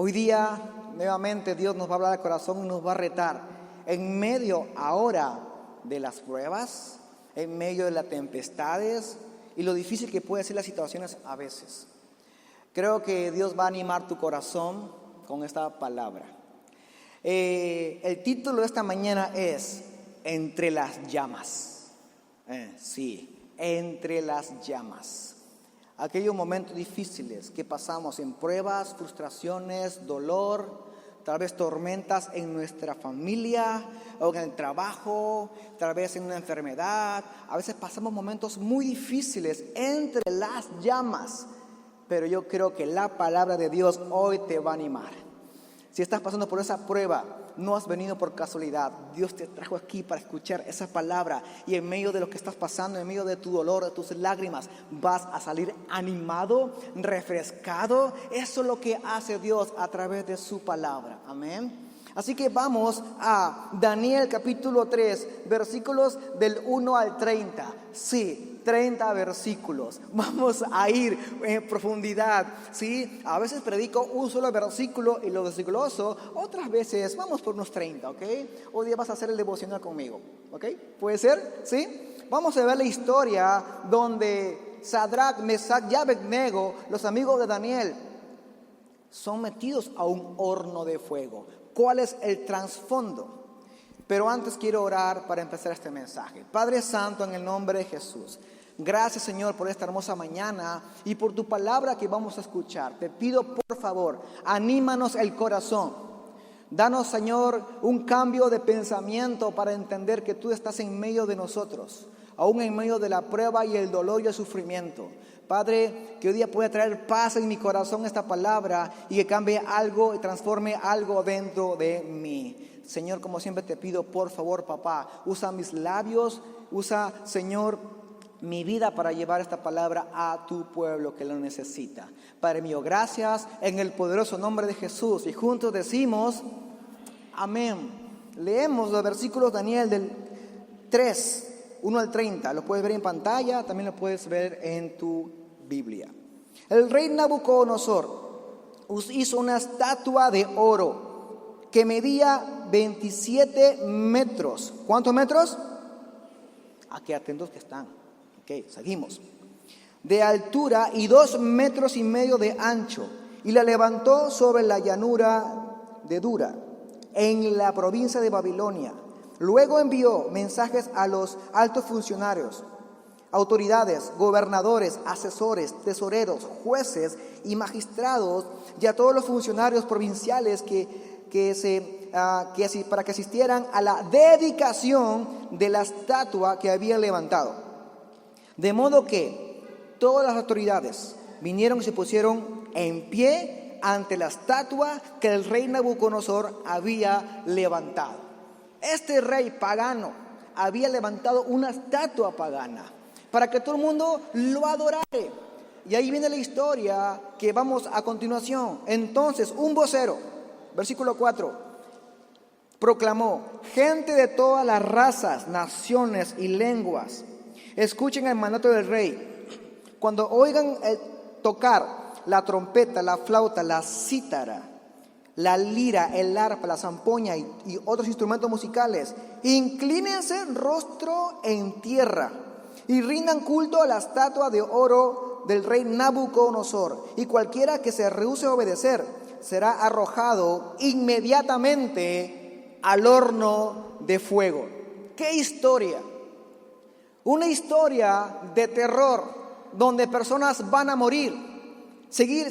Hoy día, nuevamente, Dios nos va a hablar al corazón y nos va a retar. En medio ahora de las pruebas, en medio de las tempestades y lo difícil que pueden ser las situaciones a veces. Creo que Dios va a animar tu corazón con esta palabra. El título de esta mañana es Entre las llamas. Sí, entre las llamas. Aquellos momentos difíciles que pasamos en pruebas, frustraciones, dolor, tal vez tormentas en nuestra familia o en el trabajo, tal vez en una enfermedad. A veces pasamos momentos muy difíciles entre las llamas, pero yo creo que la palabra de Dios hoy te va a animar. Si estás pasando por esa prueba, no has venido por casualidad. Dios te trajo aquí para escuchar esa palabra. Y en medio de lo que estás pasando, en medio de tu dolor, de tus lágrimas, vas a salir animado, refrescado. Eso es lo que hace Dios a través de su palabra. Amén. Así que vamos a Daniel capítulo 3, versículos del 1 al 30. Sí, 30 versículos. Vamos a ir en profundidad. Sí, a veces predico un solo versículo y lo desgloso. Otras veces vamos por unos 30, ¿ok? Hoy día vas a hacer el devocional conmigo, ¿ok? ¿Puede ser? ¿Sí? Vamos a ver la historia donde Sadrach, Mesach y Abednego, los amigos de Daniel, son metidos a un horno de fuego. ¿Cuál es el trasfondo? Pero antes quiero orar para empezar este mensaje. Padre Santo, en el nombre de Jesús, gracias Señor por esta hermosa mañana y por tu palabra que vamos a escuchar. Te pido por favor, anímanos el corazón. Danos Señor un cambio de pensamiento para entender que tú estás en medio de nosotros, aún en medio de la prueba y el dolor y el sufrimiento. Padre, que hoy día pueda traer paz en mi corazón esta palabra y que cambie algo y transforme algo dentro de mí. Señor, como siempre te pido, por favor, papá, usa mis labios, usa, Señor, mi vida para llevar esta palabra a tu pueblo que lo necesita. Padre mío, gracias en el poderoso nombre de Jesús. Y juntos decimos, amén. Leemos los versículos Daniel del 3, 1 al 30. Lo puedes ver en pantalla, también lo puedes ver en tu Biblia. El rey Nabucodonosor hizo una estatua de oro que medía 27 metros. ¿Cuántos metros? Aquí atentos que están. Ok, seguimos. De altura y 2,5 metros de ancho. Y la levantó sobre la llanura de Dura, en la provincia de Babilonia. Luego envió mensajes a los altos funcionarios, autoridades, gobernadores, asesores, tesoreros, jueces y magistrados y a todos los funcionarios provinciales para que asistieran a la dedicación de la estatua que habían levantado. De modo que todas las autoridades vinieron y se pusieron en pie ante la estatua que el rey Nabucodonosor había levantado. Este rey pagano había levantado una estatua pagana para que todo el mundo lo adorare. Y ahí viene la historia que vamos a continuación. Entonces un vocero, versículo 4, proclamó: gente de todas las razas, naciones y lenguas, escuchen el mandato del rey. Cuando oigan tocar la trompeta, la flauta, la cítara, la lira, el arpa, la zampoña y otros instrumentos musicales, inclínense rostro en tierra y rindan culto a la estatua de oro del rey Nabucodonosor. Y cualquiera que se rehúse a obedecer será arrojado inmediatamente al horno de fuego. ¡Qué historia! Una historia de terror donde personas van a morir. Sigue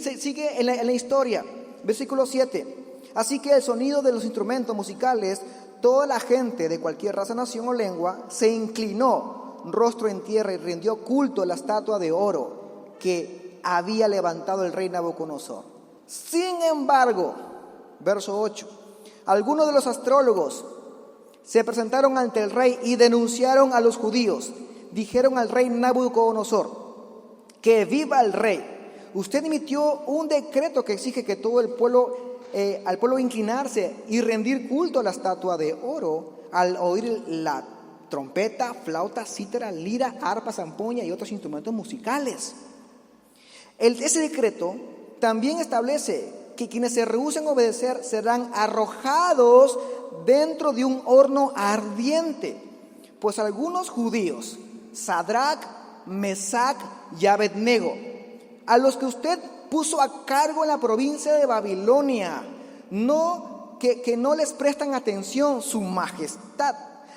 en la historia. Versículo 7. Así que el sonido de los instrumentos musicales, toda la gente de cualquier raza, nación o lengua se inclinó rostro en tierra y rindió culto a la estatua de oro que había levantado el rey Nabucodonosor. Sin embargo, verso 8, algunos de los astrólogos se presentaron ante el rey y denunciaron a los judíos. Dijeron al rey Nabucodonosor: que viva el rey. Usted emitió un decreto que exige que todo el pueblo, al pueblo inclinarse y rendir culto a la estatua de oro al oír la trompeta, flauta, cítara, lira, arpa, zampoña y otros instrumentos musicales. Ese decreto también establece que quienes se rehúsen a obedecer serán arrojados dentro de un horno ardiente. Pues algunos judíos, Sadrac, Mesac y Abednego, a los que usted puso a cargo en la provincia de Babilonia, que no les prestan atención, su majestad,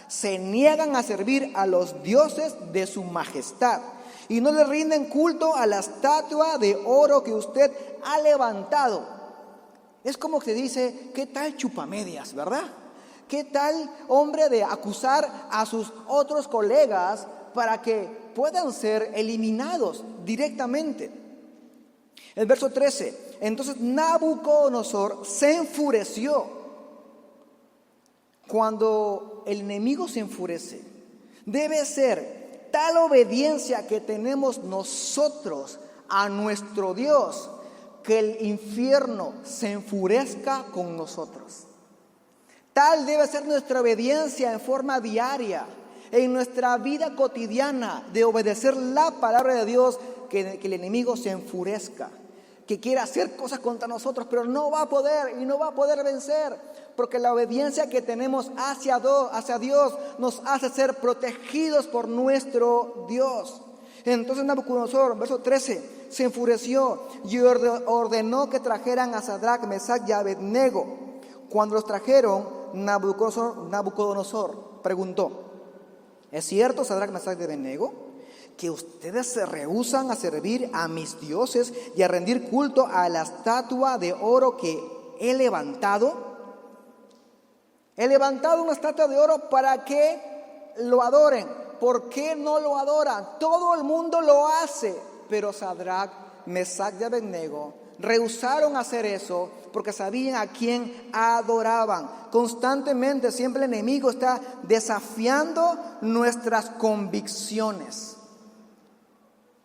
se niegan a servir a los dioses de su majestad y no le rinden culto a la estatua de oro que usted ha levantado. Es como que dice, ¿qué tal chupamedias, verdad? ¿Qué tal hombre de acusar a sus otros colegas para que puedan ser eliminados directamente? El verso 13, entonces Nabucodonosor se enfureció. Cuando el enemigo se enfurece, debe ser tal obediencia que tenemos nosotros a nuestro Dios, que el infierno se enfurezca con nosotros. Tal debe ser nuestra obediencia en forma diaria, en nuestra vida cotidiana, de obedecer la palabra de Dios, que el enemigo se enfurezca, que quiera hacer cosas contra nosotros, pero no va a poder y no va a poder vencer, porque la obediencia que tenemos hacia Dios nos hace ser protegidos por nuestro Dios. Entonces Nabucodonosor, verso 13, se enfureció y ordenó que trajeran a Sadrac, Mesac y Abednego. Cuando los trajeron, Nabucodonosor preguntó: ¿es cierto, Sadrac, Mesac y Abednego, que ustedes se rehúsan a servir a mis dioses y a rendir culto a la estatua de oro que he levantado? He levantado una estatua de oro para que lo adoren. ¿Por qué no lo adoran? Todo el mundo lo hace, pero Sadrac, Mesac y Abednego rehusaron hacer eso porque sabían a quién adoraban. Constantemente, siempre el enemigo está desafiando nuestras convicciones.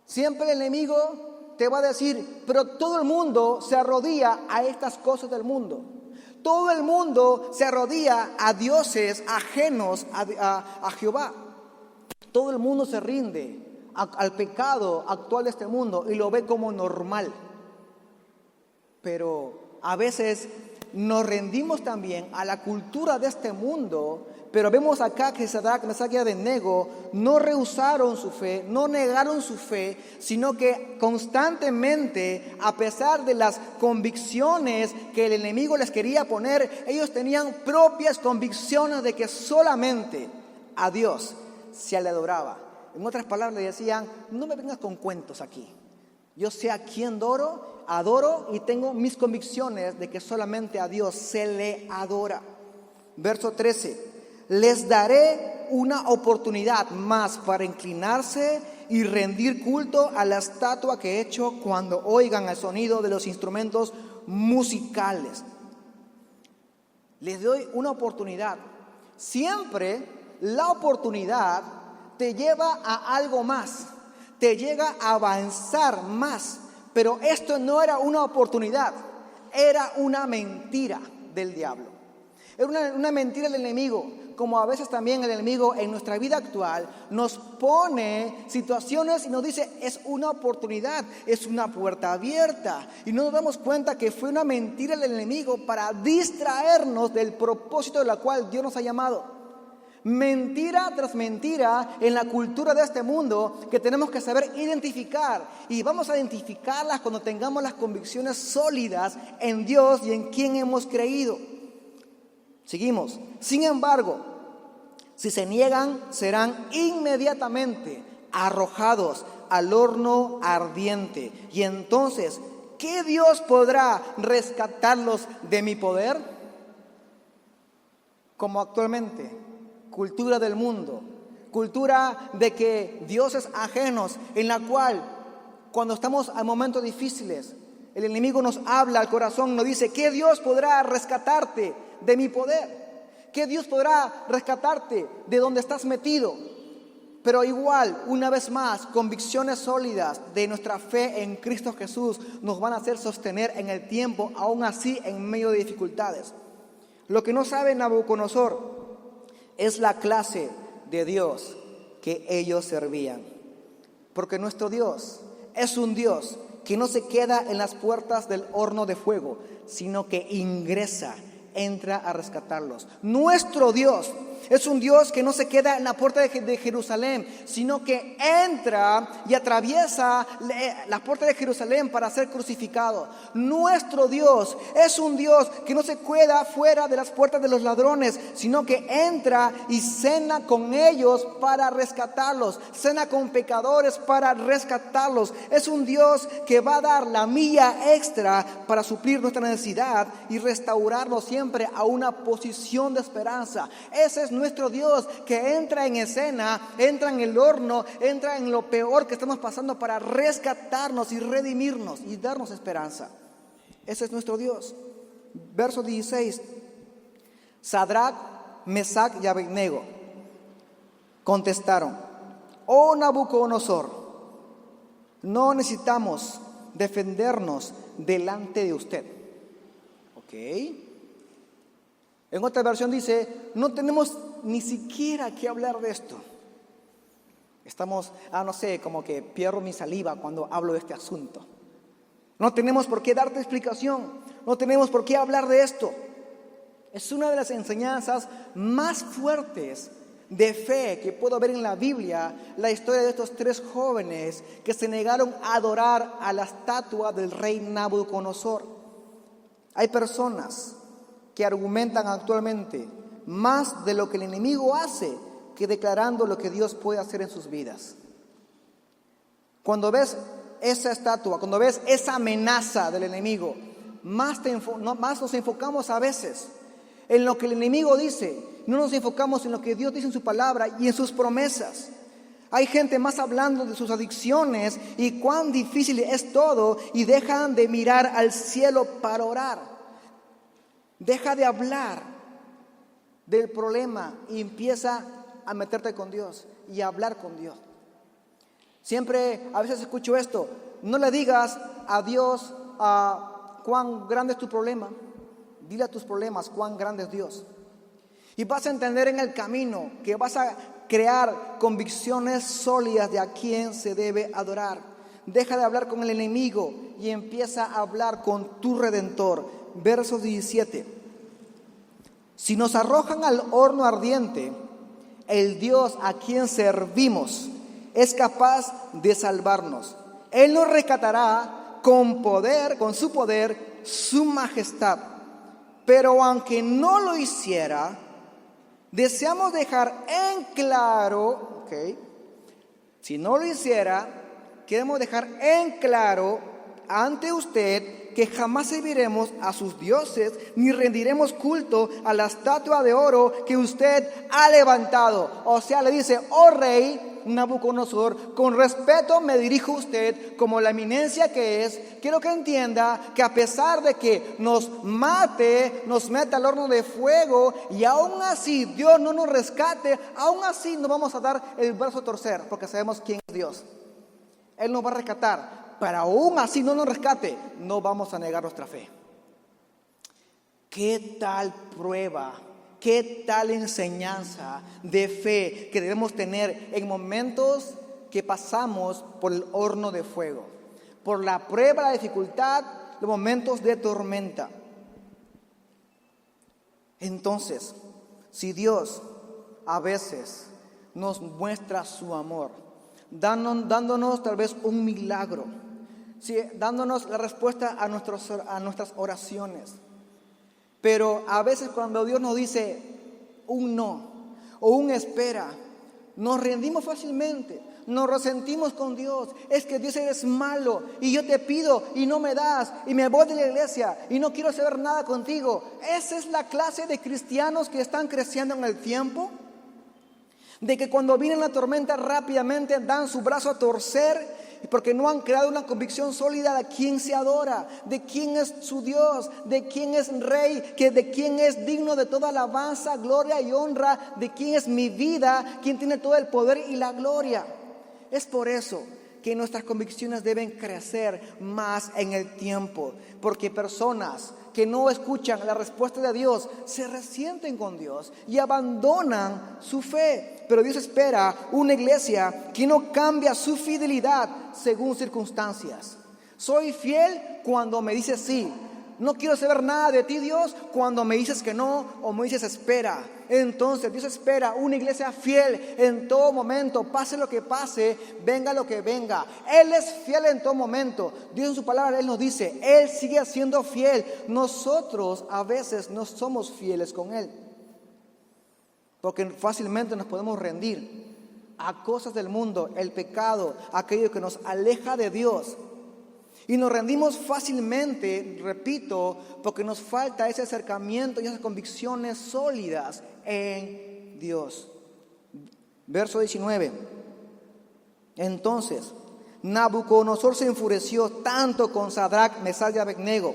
Siempre el enemigo te va a decir, pero todo el mundo se arrodilla a estas cosas del mundo. Todo el mundo se arrodilla a dioses ajenos a Jehová. Todo el mundo se rinde al pecado actual de este mundo y lo ve como normal. Pero a veces nos rendimos también a la cultura de este mundo, pero vemos acá que Sadrac, Mesac y Abednego no rehusaron su fe, no negaron su fe, sino que constantemente, a pesar de las convicciones que el enemigo les quería poner, ellos tenían propias convicciones de que solamente a Dios se le adoraba. En otras palabras le decían, no me vengas con cuentos aquí. Yo sé a quién adoro y tengo mis convicciones de que solamente a Dios se le adora. Verso 13, les daré una oportunidad más para inclinarse y rendir culto a la estatua que he hecho cuando oigan el sonido de los instrumentos musicales. Les doy una oportunidad. Siempre la oportunidad te lleva a algo más, te llega a avanzar más. Pero esto no era una oportunidad, era una mentira del diablo. Era una mentira del enemigo, como a veces también el enemigo en nuestra vida actual nos pone situaciones y nos dice, es una oportunidad, es una puerta abierta. Y no nos damos cuenta que fue una mentira del enemigo para distraernos del propósito de la cual Dios nos ha llamado. Mentira tras mentira en la cultura de este mundo que tenemos que saber identificar, y vamos a identificarlas cuando tengamos las convicciones sólidas en Dios y en quien hemos creído. Seguimos. Sin embargo, si se niegan, serán inmediatamente arrojados al horno ardiente. Y entonces, ¿qué Dios podrá rescatarlos de mi poder? Como actualmente. Cultura del mundo, cultura de que dioses ajenos, en la cual cuando estamos a momentos difíciles, el enemigo nos habla al corazón, nos dice, ¿qué Dios podrá rescatarte de mi poder? ¿Qué Dios podrá rescatarte de donde estás metido? Pero igual, una vez más, convicciones sólidas de nuestra fe en Cristo Jesús nos van a hacer sostener en el tiempo, aún así en medio de dificultades. Lo que no sabe Nabucodonosor es la clase de Dios que ellos servían. Porque nuestro Dios es un Dios que no se queda en las puertas del horno de fuego, sino que ingresa, entra a rescatarlos. Nuestro Dios es un Dios que no se queda en la puerta de Jerusalén, sino que entra y atraviesa la puerta de Jerusalén para ser crucificado. Nuestro Dios es un Dios que no se queda fuera de las puertas de los ladrones, sino que entra y cena con ellos para rescatarlos, cena con pecadores para rescatarlos. Es un Dios que va a dar la milla extra para suplir nuestra necesidad y restaurarnos siempre a una posición de esperanza. Ese es nuestro Dios, que entra en escena, entra en el horno, entra en lo peor que estamos pasando para rescatarnos y redimirnos y darnos esperanza. Ese es nuestro Dios. Verso 16. Sadrac, Mesac y Abednego contestaron: oh Nabucodonosor, no necesitamos defendernos delante de usted. Ok. En otra versión dice: no tenemos ni siquiera que hablar de esto. Estamos, no sé, como que pierdo mi saliva cuando hablo de este asunto. No tenemos por qué darte explicación, no tenemos por qué hablar de esto. Es una de las enseñanzas más fuertes de fe que puedo ver en la Biblia, la historia de estos 3 jóvenes que se negaron a adorar a la estatua del rey Nabucodonosor. Hay personas que argumentan actualmente más de lo que el enemigo hace que declarando lo que Dios puede hacer en sus vidas. Cuando ves esa estatua, cuando ves esa amenaza del enemigo, más nos enfocamos a veces en lo que el enemigo dice, no nos enfocamos en lo que Dios dice en su palabra y en sus promesas. Hay gente más hablando de sus adicciones y cuán difícil es todo, y dejan de mirar al cielo para orar. Deja de hablar del problema y empieza a meterte con Dios y a hablar con Dios. Siempre, a veces escucho esto: no le digas a Dios cuán grande es tu problema, dile a tus problemas cuán grande es Dios. Y vas a entender en el camino que vas a crear convicciones sólidas de a quién se debe adorar. Deja de hablar con el enemigo y empieza a hablar con tu Redentor. Verso 17. Si nos arrojan al horno ardiente, el Dios a quien servimos es capaz de salvarnos. Él nos rescatará con poder, con su poder, su majestad. Pero aunque no lo hiciera, deseamos dejar en claro, si no lo hiciera, queremos dejar en claro ante usted que jamás serviremos a sus dioses ni rendiremos culto a la estatua de oro que usted ha levantado. O sea, le dice: oh rey Nabucodonosor, con respeto me dirijo a usted como la eminencia que es. Quiero que entienda que a pesar de que nos mate, nos meta al horno de fuego y aún así Dios no nos rescate, aún así no vamos a dar el brazo a torcer, porque sabemos quién es Dios. Él nos va a rescatar. Pero aún así no nos rescate, no vamos a negar nuestra fe. ¿Qué tal prueba, qué tal enseñanza de fe que debemos tener en momentos que pasamos por el horno de fuego, por la prueba, la dificultad, los momentos de tormenta? Entonces, si Dios a veces nos muestra su amor, dándonos tal vez un milagro, sí, dándonos la respuesta a nuestras oraciones, pero a veces cuando Dios nos dice un no o un espera, nos rendimos fácilmente, nos resentimos con Dios. Es que Dios eres malo y yo te pido y no me das y me voy de la iglesia y no quiero saber nada contigo. Esa es la clase de cristianos que están creciendo en el tiempo, de que cuando viene la tormenta rápidamente dan su brazo a torcer, porque no han creado una convicción sólida de quién se adora, de quién es su Dios, de quién es rey, de quién es digno de toda alabanza, gloria y honra, de quién es mi vida, quién tiene todo el poder y la gloria. Es por eso que nuestras convicciones deben crecer más en el tiempo, porque personas que no escuchan la respuesta de Dios se resienten con Dios y abandonan su fe. Pero Dios espera una iglesia que no cambia su fidelidad según circunstancias. Soy fiel cuando me dices sí. No quiero saber nada de ti, Dios, cuando me dices que no o me dices espera. Entonces Dios espera una iglesia fiel en todo momento, pase lo que pase, venga lo que venga. Él es fiel en todo momento. Dios en su palabra, Él nos dice, Él sigue siendo fiel. Nosotros a veces no somos fieles con Él, porque fácilmente nos podemos rendir a cosas del mundo, el pecado, aquello que nos aleja de Dios. Y nos rendimos fácilmente, repito, porque nos falta ese acercamiento y esas convicciones sólidas en Dios. Verso 19. Entonces, Nabucodonosor se enfureció tanto con Sadrach, Mesach y Abednego,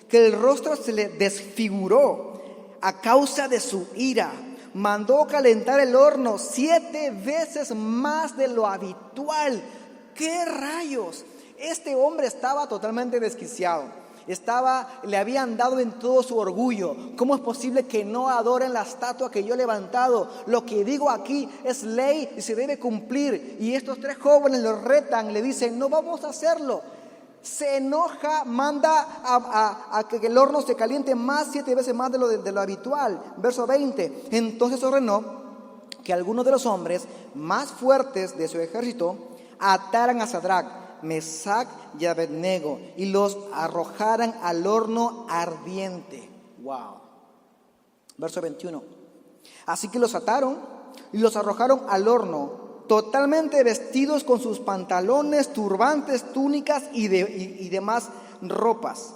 que el rostro se le desfiguró a causa de su ira. Mandó calentar el horno 7 veces más de lo habitual. ¡Qué rayos! Este hombre estaba totalmente desquiciado. Le habían dado en todo su orgullo. ¿Cómo es posible que no adoren la estatua que yo he levantado? Lo que digo aquí es ley y se debe cumplir. Y estos 3 jóvenes lo retan, le dicen, no vamos a hacerlo. Se enoja, manda a que el horno se caliente más 7 veces más de lo habitual. Verso 20. Entonces ordenó que algunos de los hombres más fuertes de su ejército ataran a Sadrach, Mesach y Abednego y los arrojaran al horno ardiente. Wow. Verso 21. Así que los ataron y los arrojaron al horno, totalmente vestidos con sus pantalones, turbantes, túnicas y demás ropas,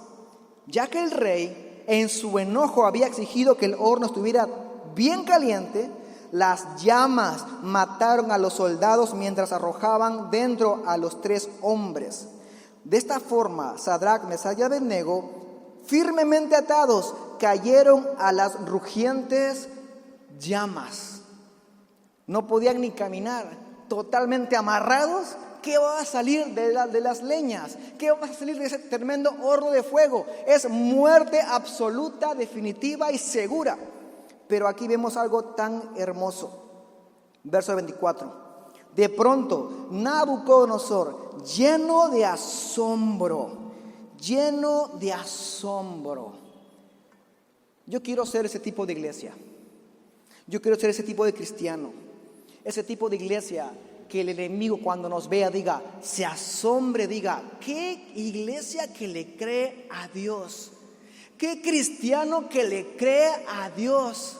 ya que el rey en su enojo había exigido que el horno estuviera bien caliente. Las llamas mataron a los soldados mientras arrojaban dentro a los 3 hombres. De esta forma, Sadrach, Mesach y Abednego, firmemente atados, cayeron a las rugientes llamas. No podían ni caminar, totalmente amarrados. ¿Qué va a salir de las leñas? ¿Qué va a salir de ese tremendo horno de fuego? Es muerte absoluta, definitiva y segura. Pero aquí vemos algo tan hermoso. Verso 24. De pronto, Nabucodonosor, lleno de asombro. Yo quiero ser ese tipo de iglesia. Yo quiero ser ese tipo de cristiano. Ese tipo de iglesia que el enemigo cuando nos vea diga, se asombre, diga, ¿qué iglesia que le cree a Dios? ¿Qué cristiano que le cree a Dios?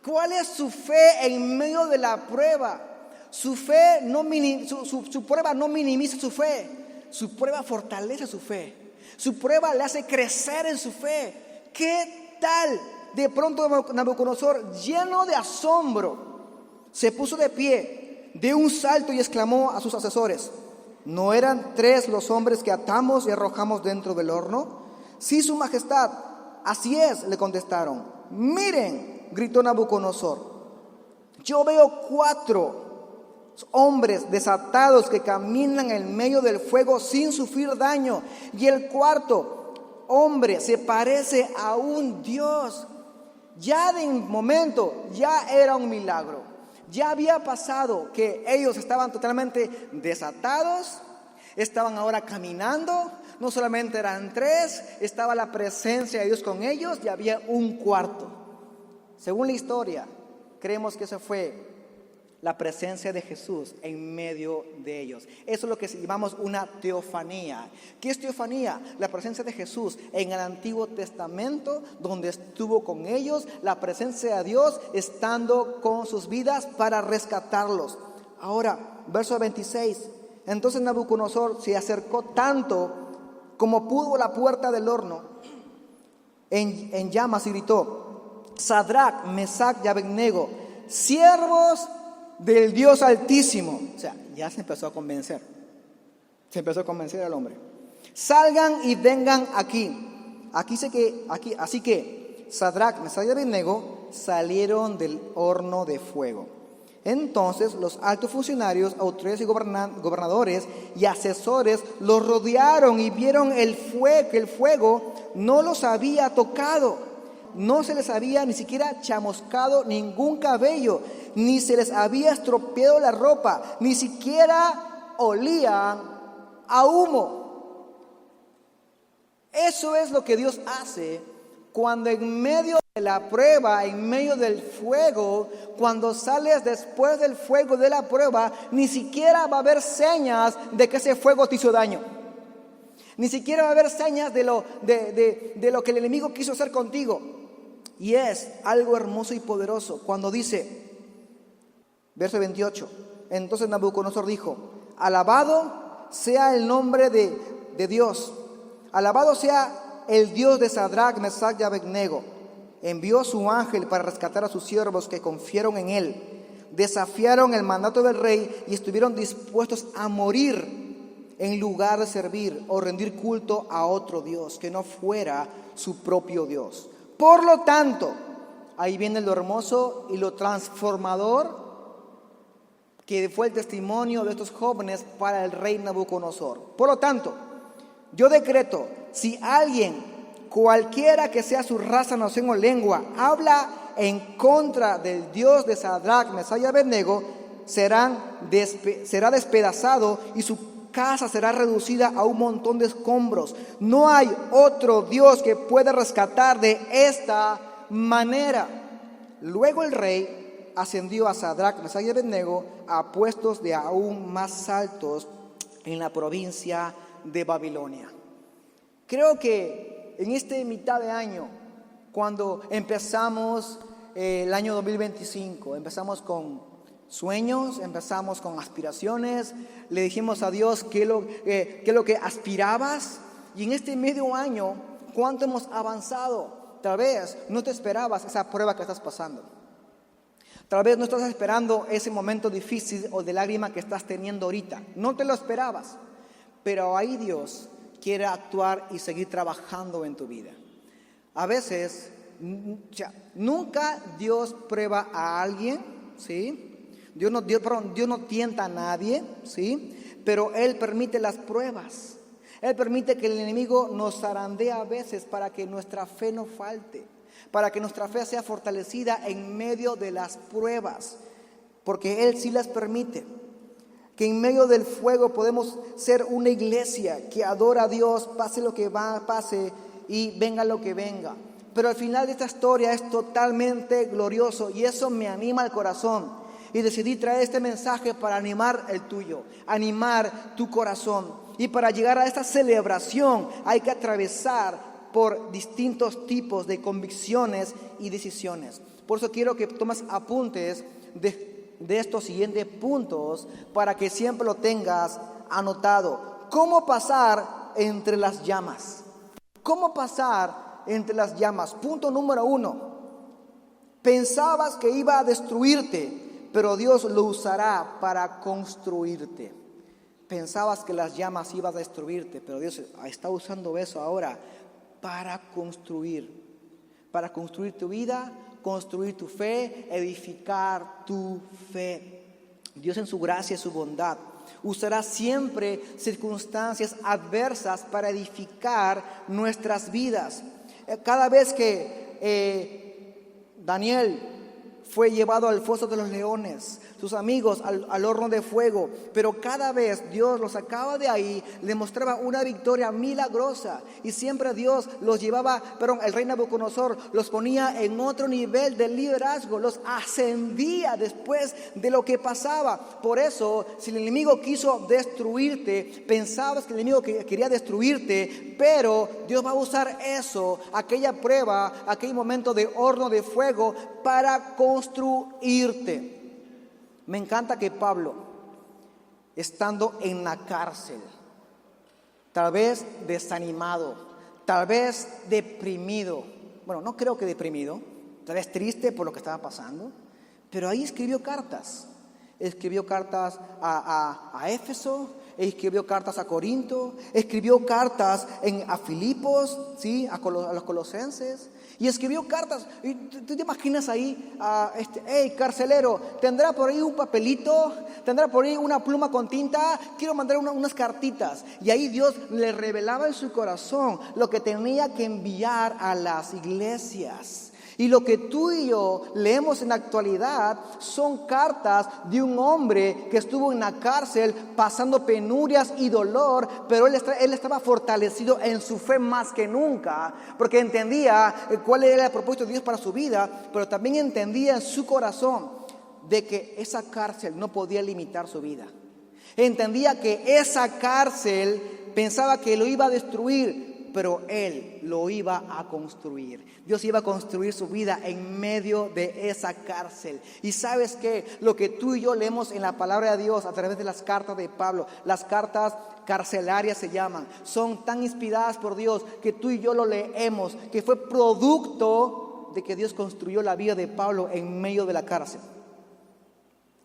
¿Cuál es su fe en medio de la prueba? Su prueba no minimiza su fe. Su prueba fortalece su fe. Su prueba le hace crecer en su fe. ¿Qué tal? De pronto Nabucodonosor, lleno de asombro, se puso de pie de un salto y exclamó a sus asesores, ¿no eran 3 los hombres que atamos y arrojamos dentro del horno? Sí, su majestad. Así es, le contestaron. Miren, gritó Nabucodonosor, yo veo 4 hombres desatados que caminan en medio del fuego sin sufrir daño, y el 4 hombre se parece a un dios. Ya de momento ya era un milagro. Ya había pasado que ellos estaban totalmente desatados, estaban ahora caminando. No solamente eran 3, estaba la presencia de Dios con ellos y había un 4. Según la historia, creemos que esa fue la presencia de Jesús en medio de ellos. Eso es lo que llamamos una teofanía. ¿Qué es teofanía? La presencia de Jesús en el Antiguo Testamento, donde estuvo con ellos, la presencia de Dios estando con sus vidas para rescatarlos. Ahora, verso 26. Entonces Nabucodonosor se acercó tanto como pudo a la puerta del horno en llamas y gritó: Sadrach, Mesach y Abednego, siervos del Dios Altísimo. O sea, ya se empezó a convencer. Se empezó a convencer al hombre. Salgan y vengan aquí. Así que Sadrach, Mesach y Abednego salieron del horno de fuego. Entonces los altos funcionarios, autoridades y gobernadores y asesores los rodearon y vieron que el fuego no los había tocado. No se les había ni siquiera chamuscado ningún cabello, ni se les había estropeado la ropa, ni siquiera olían a humo. Eso es lo que Dios hace cuando en medio de la prueba, en medio del fuego, cuando sales después del fuego de la prueba, ni siquiera va a haber señas de que ese fuego te hizo daño. Ni siquiera va a haber señas de lo que el enemigo quiso hacer contigo. Y es algo hermoso y poderoso cuando dice, verso 28, entonces Nabucodonosor dijo, alabado sea el nombre de Dios, alabado sea el Dios de Sadrach, Mesach y Abednego. Envió su ángel para rescatar a sus siervos que confiaron en él. Desafiaron el mandato del rey y estuvieron dispuestos a morir en lugar de servir o rendir culto a otro Dios que no fuera su propio Dios. Por lo tanto, ahí viene lo hermoso y lo transformador que fue el testimonio de estos jóvenes para el rey Nabucodonosor. Por lo tanto, yo decreto, si alguien, cualquiera que sea su raza, nación o lengua, habla en contra del Dios de Sadrach, Mesach y Abednego, será despedazado y su casa será reducida a un montón de escombros. No hay otro Dios que pueda rescatar de esta manera. Luego el rey ascendió a Sadrach, Mesach y Abednego a puestos de aún más altos en la provincia de Babilonia. Creo que en este mitad de año, cuando empezamos el año 2025, empezamos con sueños, empezamos con aspiraciones, le dijimos a Dios qué es lo que aspirabas, y en este medio año, ¿cuánto hemos avanzado? Tal vez no te esperabas esa prueba que estás pasando. Tal vez no estás esperando ese momento difícil o de lágrima que estás teniendo ahorita. No te lo esperabas. Pero ahí Dios quiere actuar y seguir trabajando en tu vida. A veces, nunca Dios prueba a alguien, ¿sí? Dios no tienta a nadie, ¿sí? Pero Él permite las pruebas. Él permite que el enemigo nos zarandee a veces para que nuestra fe no falte, para que nuestra fe sea fortalecida en medio de las pruebas, porque Él sí las permite. Que en medio del fuego podemos ser una iglesia que adora a Dios, pase lo que pase y venga lo que venga. Pero al final de esta historia es totalmente glorioso y eso me anima al corazón. Y decidí traer este mensaje para animar el tuyo, animar tu corazón. Y para llegar a esta celebración hay que atravesar por distintos tipos de convicciones y decisiones. Por eso quiero que tomes apuntes de estos siguientes puntos para que siempre lo tengas anotado. ¿Cómo pasar entre las llamas? ¿Cómo pasar entre las llamas? Punto número 1. Pensabas que iba a destruirte, pero Dios lo usará para construirte. Pensabas que las llamas iban a destruirte, pero Dios está usando eso ahora para construir tu vida, construir tu fe, edificar tu fe. Dios en su gracia y su bondad usará siempre circunstancias adversas para edificar nuestras vidas. Cada vez que Daniel fue llevado al foso de los leones, sus amigos al horno de fuego, pero cada vez Dios los sacaba de ahí, le mostraba una victoria milagrosa y siempre Dios los llevaba, el rey Nabucodonosor los ponía en otro nivel de liderazgo, los ascendía después de lo que pasaba. Por eso, si el enemigo quiso destruirte, pensabas que el enemigo quería destruirte, pero Dios va a usar eso, aquella prueba, aquel momento de horno de fuego para construirte. Me encanta que Pablo, estando en la cárcel, tal vez desanimado, tal vez deprimido, bueno, no creo que deprimido, tal vez triste por lo que estaba pasando, pero ahí escribió cartas a Éfeso, escribió cartas a Corinto, escribió cartas a Filipos, ¿sí? a los colosenses. Y escribió cartas, y tú te imaginas ahí, hey carcelero, ¿tendrá por ahí un papelito? ¿Tendrá por ahí una pluma con tinta? Quiero mandar unas cartitas. Y ahí Dios le revelaba en su corazón lo que tenía que enviar a las iglesias. Y lo que tú y yo leemos en la actualidad son cartas de un hombre que estuvo en la cárcel pasando penurias y dolor, pero él estaba fortalecido en su fe más que nunca, porque entendía cuál era el propósito de Dios para su vida, pero también entendía en su corazón de que esa cárcel no podía limitar su vida. Entendía que esa cárcel pensaba que lo iba a destruir, pero Él lo iba a construir. Dios iba a construir su vida en medio de esa cárcel. Y sabes que lo que tú y yo leemos en la palabra de Dios a través de las cartas de Pablo, las cartas carcelarias se llaman, son tan inspiradas por Dios que tú y yo lo leemos, que fue producto de que Dios construyó la vida de Pablo en medio de la cárcel,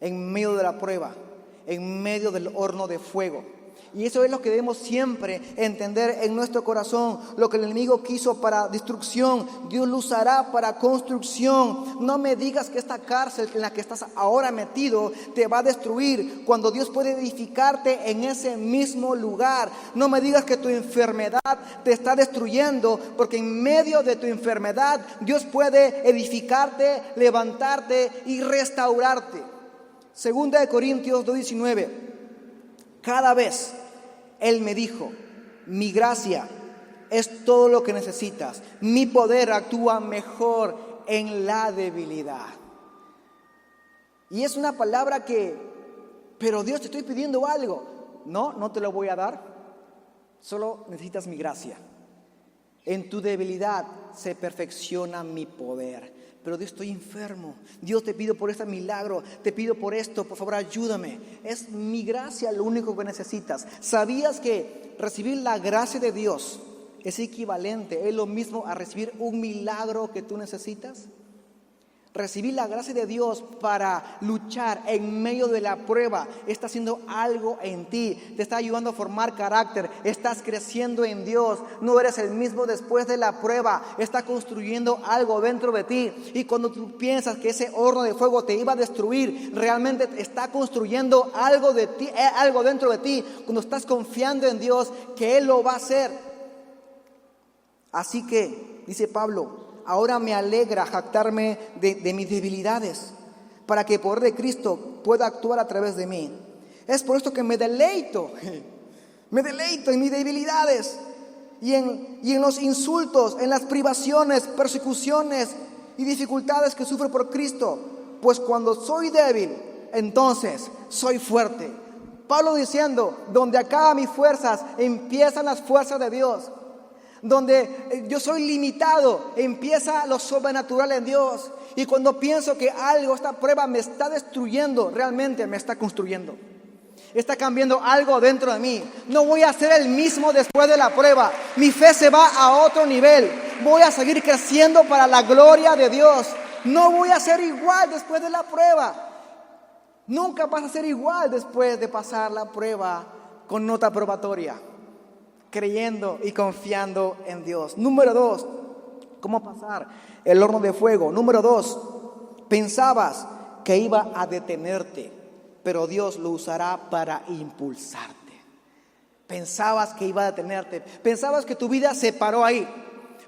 en medio de la prueba, en medio del horno de fuego. Y eso es lo que debemos siempre entender en nuestro corazón. Lo que el enemigo quiso para destrucción, Dios lo usará para construcción. No me digas que esta cárcel en la que estás ahora metido te va a destruir, cuando Dios puede edificarte en ese mismo lugar. No me digas que tu enfermedad te está destruyendo, porque en medio de tu enfermedad Dios puede edificarte, levantarte y restaurarte. Segunda de Corintios 2:19. Cada vez Él me dijo: mi gracia es todo lo que necesitas. Mi poder actúa mejor en la debilidad. Y es una palabra que, pero Dios, te estoy pidiendo algo. No te lo voy a dar. Solo necesitas mi gracia. En tu debilidad se perfecciona mi poder. Pero Dios, estoy enfermo. Dios, te pido por este milagro. Te pido por esto. Por favor, ayúdame. Es mi gracia lo único que necesitas. ¿Sabías que recibir la gracia de Dios es equivalente, es lo mismo a recibir un milagro que tú necesitas? Recibir la gracia de Dios para luchar en medio de la prueba está haciendo algo en ti, te está ayudando a formar carácter, estás creciendo en Dios, no eres el mismo después de la prueba, está construyendo algo dentro de ti. Y cuando tú piensas que ese horno de fuego te iba a destruir, realmente está construyendo algo de ti, algo dentro de ti, cuando estás confiando en Dios que Él lo va a hacer. Así que, dice Pablo, ahora me alegra jactarme de mis debilidades, para que el poder de Cristo pueda actuar a través de mí. Es por esto que me deleito en mis debilidades y en los insultos, en las privaciones, persecuciones y dificultades que sufro por Cristo. Pues cuando soy débil, entonces soy fuerte. Pablo diciendo, donde acaban mis fuerzas, empiezan las fuerzas de Dios. Donde yo soy limitado, empieza lo sobrenatural en Dios. Y cuando pienso que algo, esta prueba me está destruyendo, realmente me está construyendo. Está cambiando algo dentro de mí. No voy a ser el mismo después de la prueba. Mi fe se va a otro nivel. Voy a seguir creciendo para la gloria de Dios. No voy a ser igual después de la prueba. Nunca vas a ser igual después de pasar la prueba con nota probatoria, creyendo y confiando en Dios. Número 2, ¿cómo pasar el horno de fuego? Número 2, pensabas que iba a detenerte, pero Dios lo usará para impulsarte. Pensabas que iba a detenerte, pensabas que tu vida se paró ahí,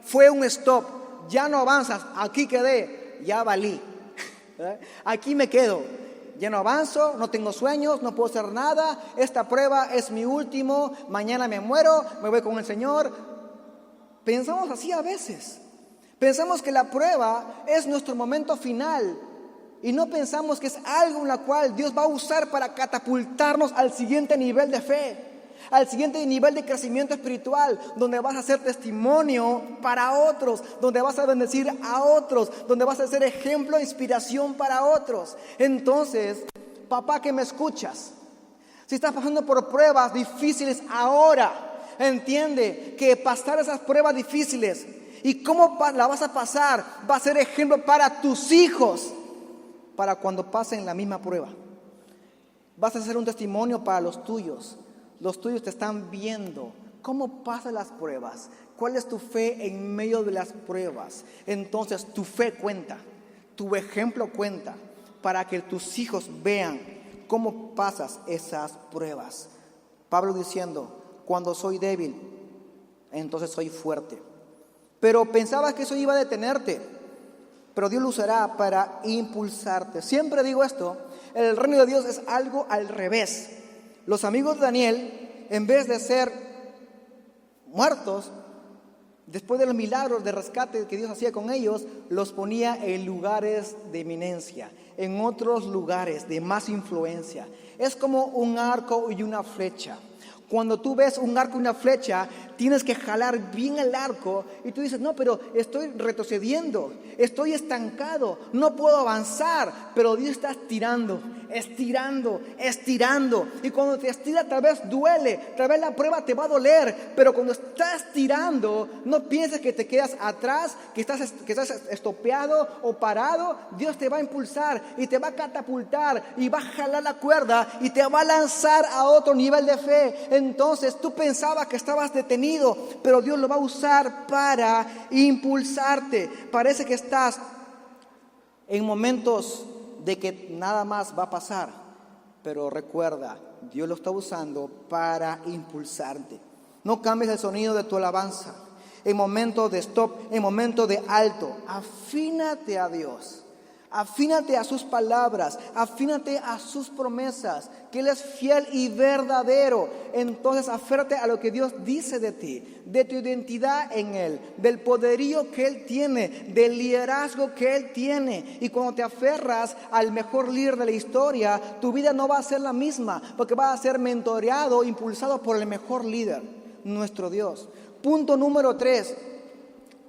fue un stop, ya no avanzas, aquí quedé, ya valí, aquí me quedo. Ya no avanzo, no tengo sueños, no puedo hacer nada. Esta prueba es mi último. Mañana me muero, me voy con el Señor. Pensamos así a veces. Pensamos que la prueba es nuestro momento final. Y no pensamos que es algo en la cual Dios va a usar para catapultarnos al siguiente nivel de fe, al siguiente nivel de crecimiento espiritual, donde vas a ser testimonio para otros, donde vas a bendecir a otros, donde vas a ser ejemplo e inspiración para otros. Entonces, papá que me escuchas, si estás pasando por pruebas difíciles ahora, entiende que pasar esas pruebas difíciles y cómo la vas a pasar va a ser ejemplo para tus hijos, para cuando pasen la misma prueba. Vas a ser un testimonio para los tuyos. Los tuyos te están viendo cómo pasan las pruebas, cuál es tu fe en medio de las pruebas. Entonces tu fe cuenta, tu ejemplo cuenta, para que tus hijos vean cómo pasas esas pruebas. Pablo diciendo, cuando soy débil, entonces soy fuerte. Pero pensabas que eso iba a detenerte, pero Dios lo usará para impulsarte. Siempre digo esto, el reino de Dios es algo al revés. Los amigos de Daniel, en vez de ser muertos, después de los milagros de rescate que Dios hacía con ellos, los ponía en lugares de eminencia, en otros lugares de más influencia. Es como un arco y una flecha. Cuando tú ves un arco y una flecha, tienes que jalar bien el arco y tú dices, no, pero estoy retrocediendo, estoy estancado, no puedo avanzar, pero Dios está estirando, estirando, estirando. Y cuando te estira tal vez duele, tal vez la prueba te va a doler, pero cuando estás estirando, no pienses que te quedas atrás, que estás estopeado o parado. Dios te va a impulsar y te va a catapultar y va a jalar la cuerda y te va a lanzar a otro nivel de fe. Entonces tú pensabas que estabas detenido, pero Dios lo va a usar para impulsarte. Parece que estás en momentos de que nada más va a pasar, pero recuerda, Dios lo está usando para impulsarte. No cambies el sonido de tu alabanza. En momentos de stop, en momentos de alto, afínate a Dios. Afínate a sus palabras, afínate a sus promesas, que Él es fiel y verdadero. Entonces aférrate a lo que Dios dice de ti, de tu identidad en Él, del poderío que Él tiene, del liderazgo que Él tiene. Y cuando te aferras al mejor líder de la historia, tu vida no va a ser la misma, porque va a ser mentoreado, impulsado por el mejor líder, nuestro Dios. Punto número 3,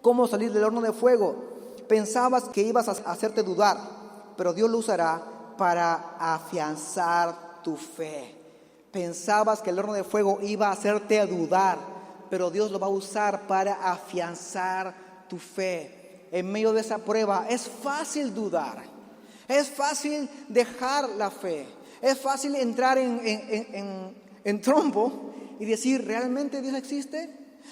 ¿cómo salir del horno de fuego? Pensabas que ibas a hacerte dudar, pero Dios lo usará para afianzar tu fe. Pensabas que el horno de fuego iba a hacerte dudar, pero Dios lo va a usar para afianzar tu fe. En medio de esa prueba es fácil dudar, es fácil dejar la fe, es fácil entrar en trompo y decir, ¿realmente Dios existe?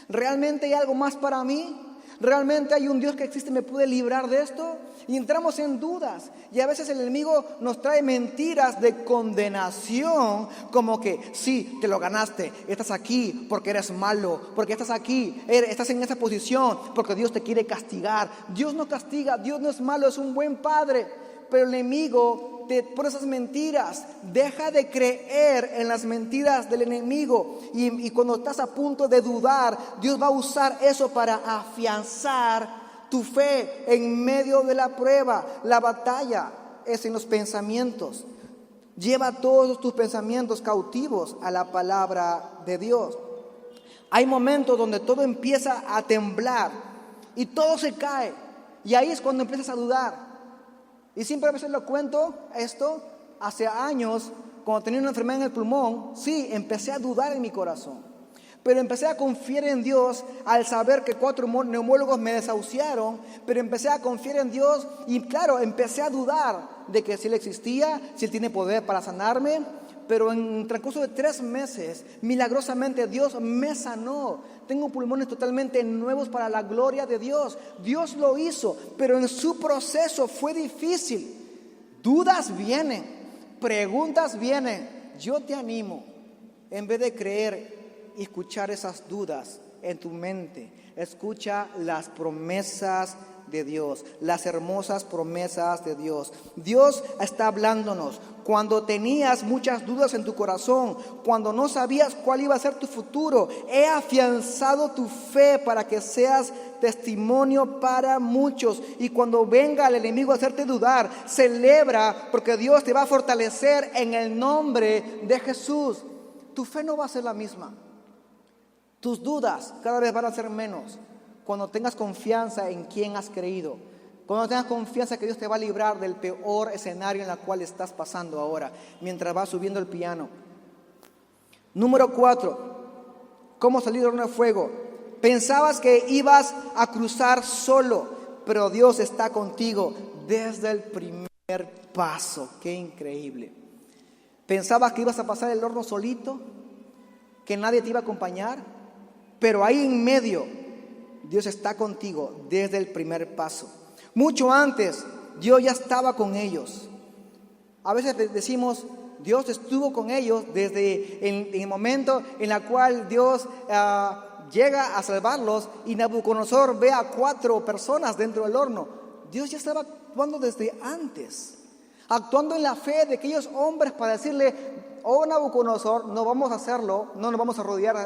¿Realmente hay algo más para mí? ¿Realmente hay un Dios que existe y me puede librar de esto? Y entramos en dudas. Y a veces el enemigo nos trae mentiras de condenación, como que sí, te lo ganaste, estás aquí porque eres malo, porque estás aquí, estás en esa posición porque Dios te quiere castigar. Dios no castiga, Dios no es malo, es un buen padre. Pero el enemigo te pone esas mentiras. Deja de creer en las mentiras del enemigo. Y cuando estás a punto de dudar, Dios va a usar eso para afianzar tu fe en medio de la prueba. La batalla es en los pensamientos. Lleva todos tus pensamientos cautivos a la palabra de Dios. Hay momentos donde todo empieza a temblar y todo se cae. Y ahí es cuando empiezas a dudar. Y siempre a veces lo cuento esto, hace años, cuando tenía una enfermedad en el pulmón, sí, empecé a dudar en mi corazón. Pero empecé a confiar en Dios al saber que 4 neumólogos me desahuciaron, pero empecé a confiar en Dios y claro, empecé a dudar de que si Él existía, si Él tiene poder para sanarme. Pero en el transcurso de 3 meses, milagrosamente Dios me sanó. Tengo pulmones totalmente nuevos para la gloria de Dios. Dios lo hizo, pero en su proceso fue difícil. Dudas vienen, preguntas vienen. Yo te animo, en vez de creer y escuchar esas dudas en tu mente, escucha las promesas de Dios, las hermosas promesas de Dios. Dios está hablándonos. Cuando tenías muchas dudas en tu corazón, cuando no sabías cuál iba a ser tu futuro, he afianzado tu fe para que seas testimonio para muchos. Y cuando venga el enemigo a hacerte dudar, celebra, porque Dios te va a fortalecer en el nombre de Jesús. Tu fe no va a ser la misma. Tus dudas cada vez van a ser menos cuando tengas confianza en quien has creído. Cuando tengas confianza que Dios te va a librar del peor escenario en el cual estás pasando ahora, mientras vas subiendo el piano. Número 4, ¿cómo salir del horno de fuego? Pensabas que ibas a cruzar solo, pero Dios está contigo desde el primer paso. ¡Qué increíble! Pensabas que ibas a pasar el horno solito, que nadie te iba a acompañar, pero ahí en medio Dios está contigo desde el primer paso. Mucho antes, Dios ya estaba con ellos. A veces decimos, Dios estuvo con ellos desde el momento en el cual Dios llega a salvarlos y Nabucodonosor ve a 4 personas dentro del horno. Dios ya estaba actuando desde antes, actuando en la fe de aquellos hombres para decirle: oh Nabucodonosor, no vamos a hacerlo, no nos vamos a rodear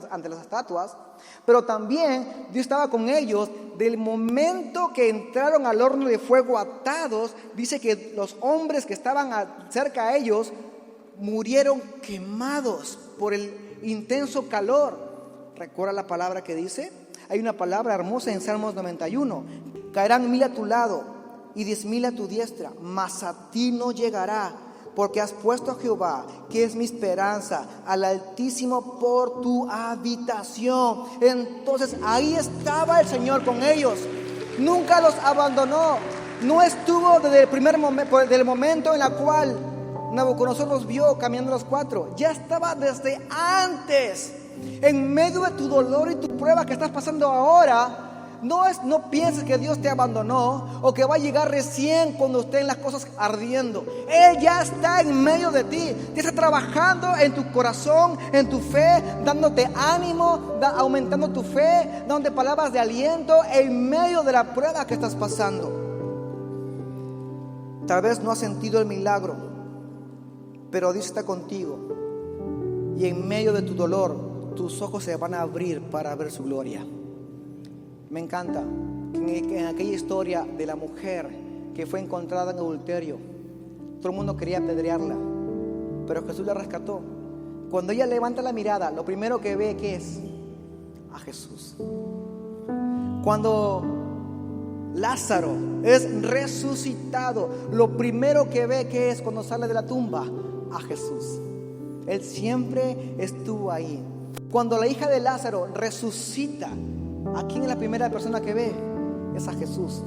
ante las estatuas. Pero también Dios estaba con ellos del momento que entraron al horno de fuego atados. Dice que los hombres que estaban cerca a ellos murieron quemados por el intenso calor. ¿Recuerda la palabra que dice? Hay una palabra hermosa en Salmos 91. Caerán 1000 a tu lado y 10,000 a tu diestra, mas a ti no llegará, porque has puesto a Jehová, que es mi esperanza, al Altísimo por tu habitación. Entonces ahí estaba el Señor con ellos. Nunca los abandonó. No estuvo desde el primer momento, del momento en el cual Nabucodonosor los vio caminando los 4. Ya estaba desde antes. En medio de tu dolor y tu prueba que estás pasando ahora, no pienses que Dios te abandonó o que va a llegar recién cuando estén las cosas ardiendo. Él ya está en medio de ti. Te está trabajando en tu corazón, en tu fe, dándote ánimo, aumentando tu fe, dándote palabras de aliento en medio de la prueba que estás pasando. Tal vez no has sentido el milagro, pero Dios está contigo. Y en medio de tu dolor, tus ojos se van a abrir para ver su gloria. Me encanta que en aquella historia de la mujer que fue encontrada en adulterio, todo el mundo quería apedrearla, pero Jesús la rescató. Cuando ella levanta la mirada, lo primero que ve, ¿qué es? A Jesús. Cuando Lázaro es resucitado, lo primero que ve, ¿qué es? Cuando sale de la tumba, a Jesús. Él siempre estuvo ahí. Cuando la hija de Lázaro resucita, ¿a quién es la primera persona que ve? Es a Jesús.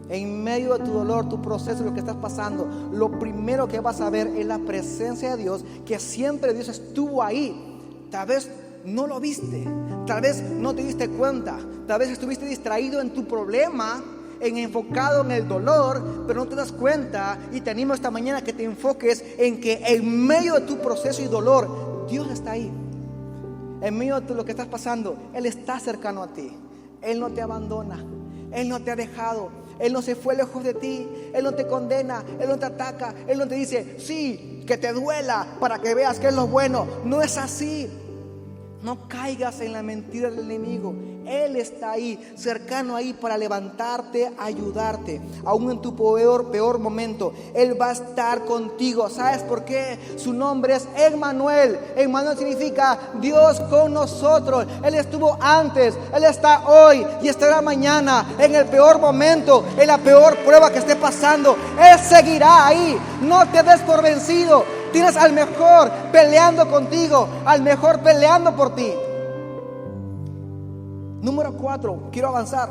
En medio de tu dolor, tu proceso, lo que estás pasando, lo primero que vas a ver es la presencia de Dios, que siempre Dios estuvo ahí. Tal vez no lo viste, tal vez no te diste cuenta, tal vez estuviste distraído en tu problema, enfocado en el dolor, pero no te das cuenta. Y te animo esta mañana que te enfoques en que en medio de tu proceso y dolor, Dios está ahí. En medio de lo que estás pasando, Él está cercano a ti. Él no te abandona, Él no te ha dejado, Él no se fue lejos de ti, Él no te condena, Él no te ataca, Él no te dice: sí, que te duela para que veas que es lo bueno. No es así. No caigas en la mentira del enemigo. Él está ahí, cercano ahí, para levantarte, ayudarte. Aún en tu peor momento, Él va a estar contigo. ¿Sabes por qué? Su nombre es Emmanuel. Emmanuel significa Dios con nosotros. Él estuvo antes, Él está hoy y estará mañana. En el peor momento, en la peor prueba que esté pasando, Él seguirá ahí. No te des por vencido. Tienes al mejor peleando contigo, al mejor peleando por ti. Número 4, quiero avanzar.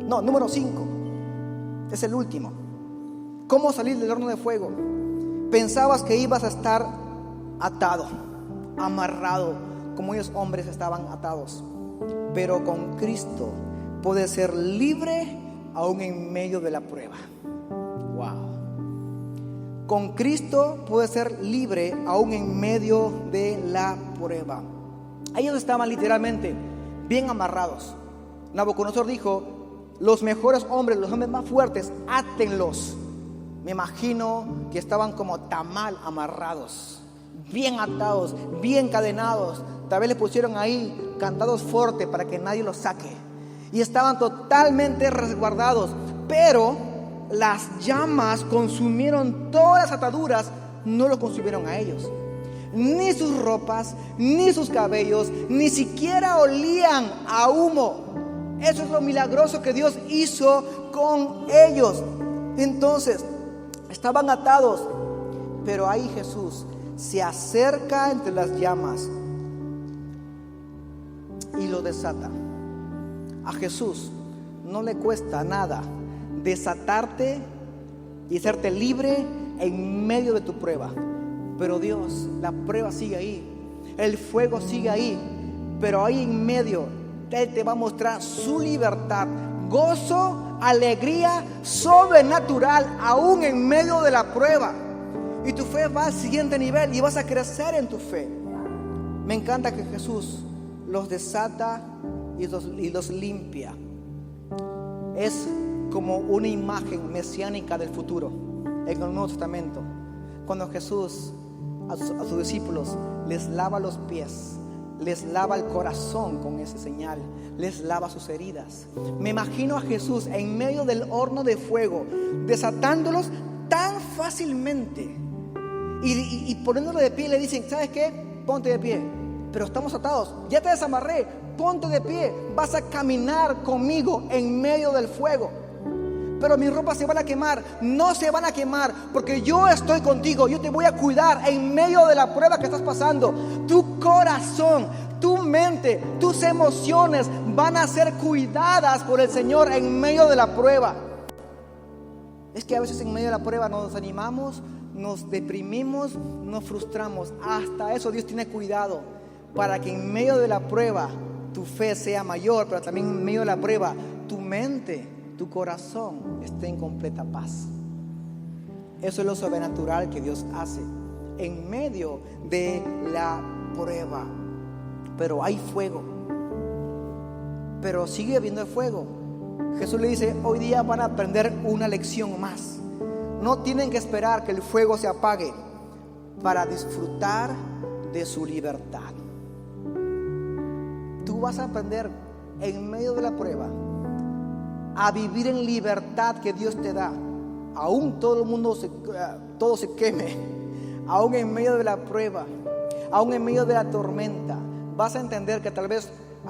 No, número 5, es el último. ¿Cómo salir del horno de fuego? Pensabas que ibas a estar atado, amarrado, como ellos hombres estaban atados. Pero con Cristo puedes ser libre aún en medio de la prueba. Wow. Con Cristo puedes ser libre aún en medio de la prueba. Ellos estaban literalmente bien amarrados. Nabucodonosor dijo: los mejores hombres, los hombres más fuertes, átenlos. Me imagino que estaban como tamal amarrados, bien atados, bien cadenados. Tal vez les pusieron ahí candados fuertes para que nadie los saque. Y estaban totalmente resguardados. Pero las llamas consumieron todas las ataduras, no los consumieron a ellos. Ni sus ropas, ni sus cabellos, ni siquiera olían a humo. Eso es lo milagroso que Dios hizo con ellos. Entonces, estaban atados, pero ahí Jesús se acerca entre las llamas y lo desata. A Jesús no le cuesta nada desatarte y hacerte libre en medio de tu prueba. Pero Dios, la prueba sigue ahí, el fuego sigue ahí, pero ahí en medio Él te va a mostrar su libertad, gozo, alegría sobrenatural aún en medio de la prueba. Y tu fe va al siguiente nivel y vas a crecer en tu fe. Me encanta que Jesús los desata y los limpia. Es como una imagen mesiánica del futuro en el Nuevo Testamento. Cuando Jesús a sus discípulos les lava los pies, les lava el corazón con esa señal, les lava sus heridas. Me imagino a Jesús en medio del horno de fuego, desatándolos tan fácilmente y poniéndolo de pie. Le dicen: ¿sabes qué? Ponte de pie. Pero estamos atados, ya te desamarré, ponte de pie, vas a caminar conmigo en medio del fuego. Pero mis ropas se van a quemar. No se van a quemar, porque yo estoy contigo. Yo te voy a cuidar en medio de la prueba que estás pasando. Tu corazón, tu mente, tus emociones van a ser cuidadas por el Señor en medio de la prueba. Es que a veces en medio de la prueba nos desanimamos, nos deprimimos, nos frustramos. Hasta eso Dios tiene cuidado, para que en medio de la prueba tu fe sea mayor, pero también en medio de la prueba tu mente, tu corazón esté en completa paz. Eso es lo sobrenatural que Dios hace en medio de la prueba. Pero hay fuego, pero sigue habiendo fuego. Jesús le dice: hoy día van a aprender una lección más. No tienen que esperar que el fuego se apague para disfrutar de su libertad. Tú vas a aprender en medio de la prueba a vivir en libertad que Dios te da. Aún todo el mundo todo se queme, aún en medio de la prueba, aún en medio de la tormenta, vas a entender que tal vez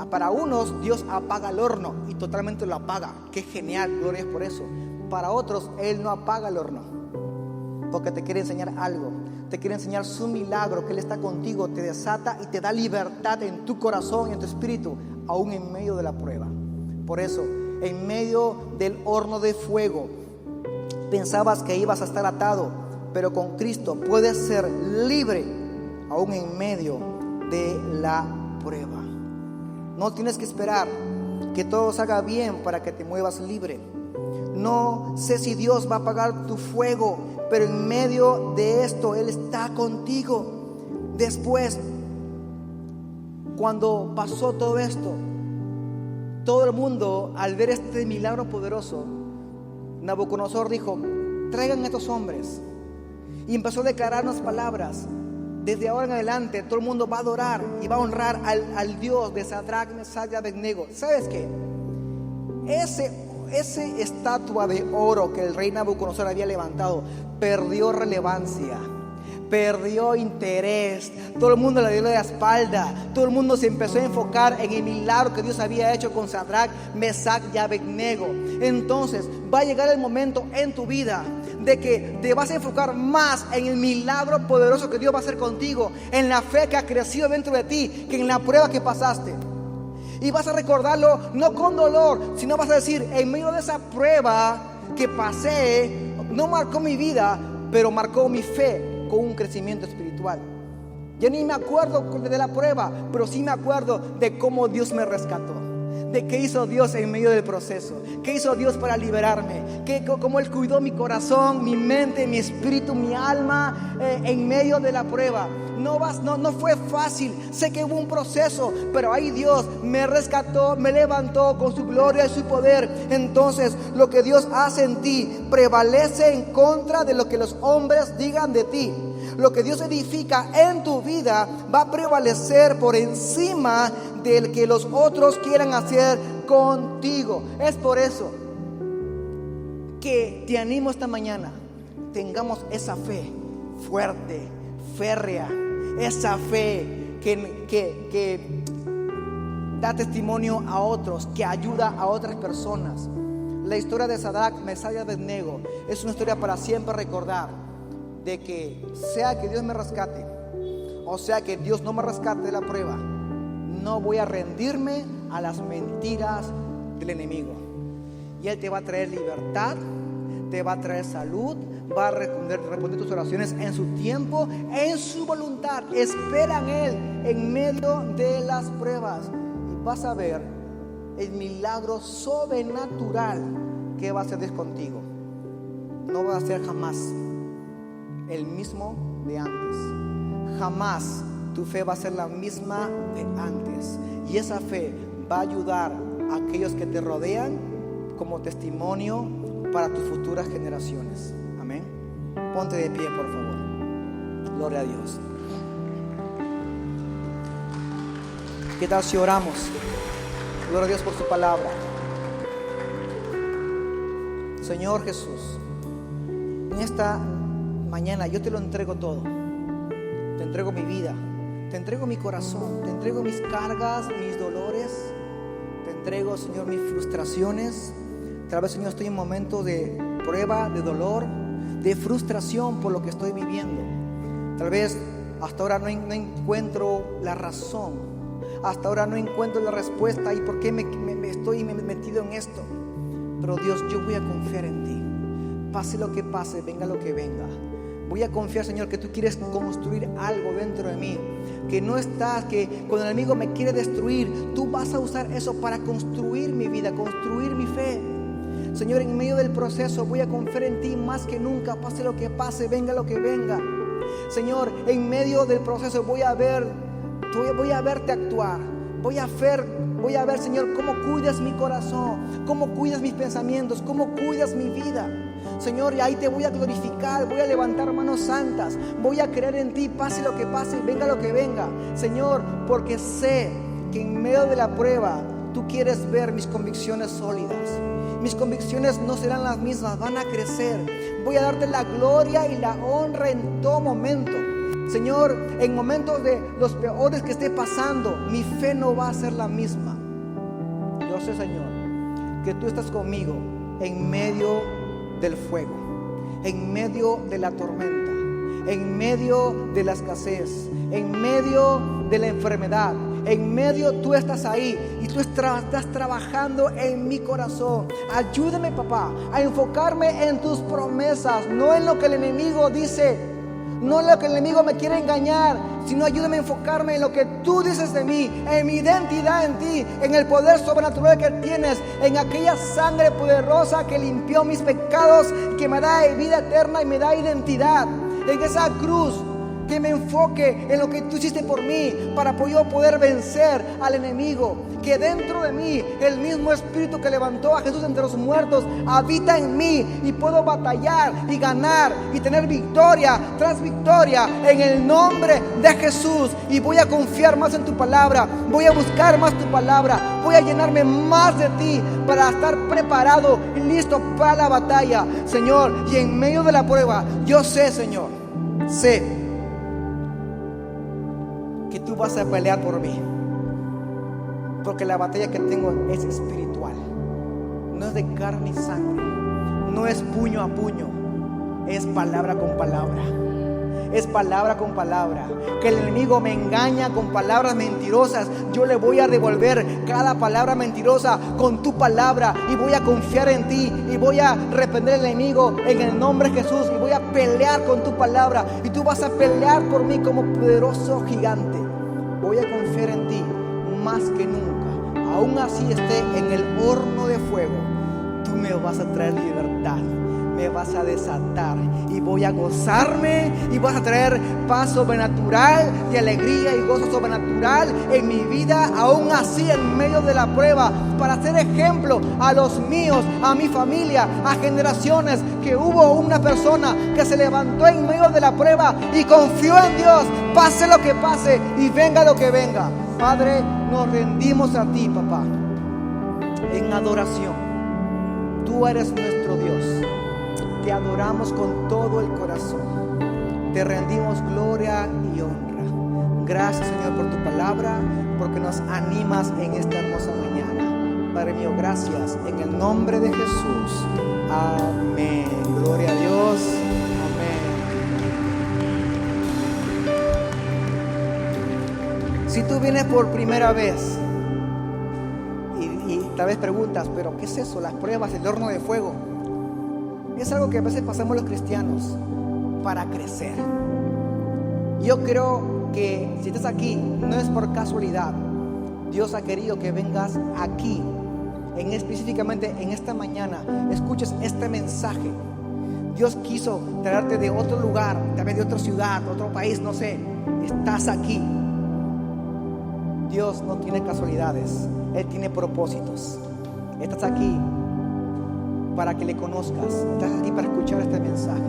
para unos Dios apaga el horno y totalmente lo apaga. Qué genial, gloria por eso. Para otros Él no apaga el horno, porque te quiere enseñar algo. Te quiere enseñar su milagro, que Él está contigo, te desata y te da libertad en tu corazón y en tu espíritu, aún en medio de la prueba. Por eso, en medio del horno de fuego, pensabas que ibas a estar atado, pero con Cristo puedes ser libre, aún en medio de la prueba. No tienes que esperar que todo salga bien para que te muevas libre. No sé si Dios va a apagar tu fuego, pero en medio de esto Él está contigo. Después, cuando pasó todo esto, todo el mundo, al ver este milagro poderoso, Nabucodonosor dijo: traigan a estos hombres. Y empezó a declarar unas palabras: desde ahora en adelante todo el mundo va a adorar y va a honrar al Dios de Sadrach, Mesach y Abednego. ¿Sabes qué? Ese estatua de oro que el rey Nabucodonosor había levantado perdió relevancia, perdió interés. Todo el mundo le dio la espalda. Todo el mundo se empezó a enfocar en el milagro que Dios había hecho con Sadrach, Mesach y Abednego. Entonces va a llegar el momento en tu vida de que te vas a enfocar más en el milagro poderoso que Dios va a hacer contigo, en la fe que ha crecido dentro de ti, que en la prueba que pasaste. Y vas a recordarlo no con dolor, sino vas a decir: en medio de esa prueba que pasé, no marcó mi vida, pero marcó mi fe con un crecimiento espiritual. Yo ni me acuerdo de la prueba, pero sí me acuerdo de cómo Dios me rescató, de qué hizo Dios en medio del proceso, qué hizo Dios para liberarme, cómo Él cuidó mi corazón, mi mente, mi espíritu, mi alma en medio de la prueba. No fue fácil, sé que hubo un proceso, pero ahí Dios me rescató, me levantó con su gloria y su poder. Entonces lo que Dios hace en ti prevalece en contra de lo que los hombres digan de ti. Lo que Dios edifica en tu vida va a prevalecer por encima del que los otros quieran hacer contigo. Es por eso que te animo esta mañana: tengamos esa fe fuerte, férrea, esa fe que da testimonio a otros, que ayuda a otras personas. La historia de Sadrach, Mesach y Abednego es una historia para siempre recordar, de que sea que Dios me rescate o sea que Dios no me rescate de la prueba, no voy a rendirme a las mentiras del enemigo. Y Él te va a traer libertad, te va a traer salud, va a responder tus oraciones en su tiempo, en su voluntad. Espera en Él en medio de las pruebas y vas a ver el milagro sobrenatural que va a hacer Dios contigo. No va a ser jamás el mismo de antes. Jamás tu fe va a ser la misma de antes. Y esa fe va a ayudar a aquellos que te rodean como testimonio para tus futuras generaciones. Amén. Ponte de pie, por favor. Gloria a Dios. ¿Qué tal si oramos? Gloria a Dios por su palabra. Señor Jesús, en esta mañana yo te lo entrego todo. Te entrego mi vida, te entrego mi corazón, te entrego mis cargas, mis dolores, te entrego, Señor, mis frustraciones. Tal vez, Señor, estoy en momentos de prueba, de dolor, de frustración por lo que estoy viviendo. Tal vez hasta ahora no encuentro la razón, hasta ahora no encuentro la respuesta y por qué me estoy metido en esto. Pero Dios, yo voy a confiar en ti. Pase lo que pase, venga lo que venga. Voy a confiar, Señor, que tú quieres construir algo dentro de mí. Que no estás, que cuando el enemigo me quiere destruir, tú vas a usar eso para construir mi vida, construir mi fe. Señor, en medio del proceso voy a confiar en ti más que nunca. Pase lo que pase, venga lo que venga. Señor, en medio del proceso voy a verte actuar. Voy a ver, Señor, cómo cuidas mi corazón, cómo cuidas mis pensamientos, cómo cuidas mi vida. Señor, y ahí te voy a glorificar, voy a levantar manos santas, voy a creer en ti, pase lo que pase, venga lo que venga. Señor, porque sé que en medio de la prueba tú quieres ver mis convicciones sólidas. Mis convicciones no serán las mismas, van a crecer. Voy a darte la gloria y la honra en todo momento. Señor, en momentos de los peores que esté pasando, mi fe no va a ser la misma. Yo sé, Señor, que tú estás conmigo en medio del fuego, en medio de la tormenta, en medio de la escasez, en medio de la enfermedad. En medio tú estás ahí y tú estás trabajando en mi corazón. Ayúdame, papá, a enfocarme en tus promesas, no en lo que el enemigo dice, no en lo que el enemigo me quiere engañar, sino ayúdame a enfocarme en lo que tú dices de mí, en mi identidad en ti, en el poder sobrenatural que tienes, en aquella sangre poderosa que limpió mis pecados, que me da vida eterna y me da identidad, en esa cruz. Que me enfoque en lo que tú hiciste por mí, para yo poder vencer al enemigo. Que dentro de mí el mismo espíritu que levantó a Jesús entre los muertos habita en mí, y puedo batallar y ganar y tener victoria tras victoria en el nombre de Jesús. Y voy a confiar más en tu palabra, voy a buscar más tu palabra, voy a llenarme más de ti para estar preparado y listo para la batalla, Señor. Y en medio de la prueba yo sé, Señor, sé que tú vas a pelear por mí, porque la batalla que tengo es espiritual, no es de carne y sangre, no es puño a puño, es palabra con palabra, es palabra con palabra. Que el enemigo me engaña con palabras mentirosas, yo le voy a devolver cada palabra mentirosa con tu palabra, y voy a confiar en ti, y voy a reprender al enemigo en el nombre de Jesús, y voy a pelear con tu palabra, y tú vas a pelear por mí como poderoso gigante. Voy a confiar en ti más que nunca. Aún así esté en el horno de fuego, tú me vas a traer libertad, me vas a desatar, y voy a gozarme, y vas a traer paz sobrenatural y alegría y gozo sobrenatural en mi vida, aún así en medio de la prueba, para ser ejemplo a los míos, a mi familia, a generaciones, que hubo una persona que se levantó en medio de la prueba y confió en Dios, pase lo que pase y venga lo que venga. Padre, nos rendimos a ti, papá, en adoración. Tú eres nuestro Dios. Te adoramos con todo el corazón. Te rendimos gloria y honra. Gracias, Señor, por tu palabra, porque nos animas en esta hermosa mañana. Padre mío, gracias. En el nombre de Jesús. Amén. Gloria a Dios. Amén. Si tú vienes por primera vez y tal vez preguntas, ¿pero qué es eso? Las pruebas, el horno de fuego. Es algo que a veces pasamos los cristianos para crecer. Yo creo que si estás aquí no es por casualidad. Dios ha querido que vengas aquí, específicamente en esta mañana, escuches este mensaje. Dios quiso traerte de otro lugar, tal vez de otra ciudad, otro país, no sé. Estás aquí. Dios no tiene casualidades, Él tiene propósitos. Estás aquí para que le conozcas. Estás aquí para escuchar este mensaje.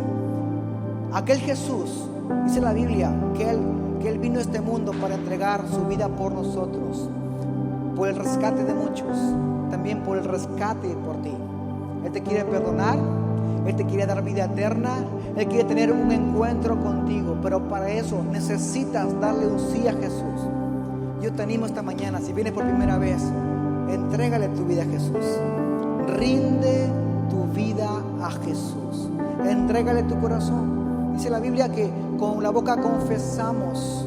Aquel Jesús, dice la Biblia, que Él vino a este mundo para entregar su vida por nosotros, por el rescate de muchos, también por el rescate por ti. Él te quiere perdonar, Él te quiere dar vida eterna, Él quiere tener un encuentro contigo, pero para eso necesitas darle un sí a Jesús. Yo te animo esta mañana, si vienes por primera vez, entrégale tu vida a Jesús. Rinde tu vida a Jesús. Entrégale tu corazón. Dice la Biblia que con la boca confesamos,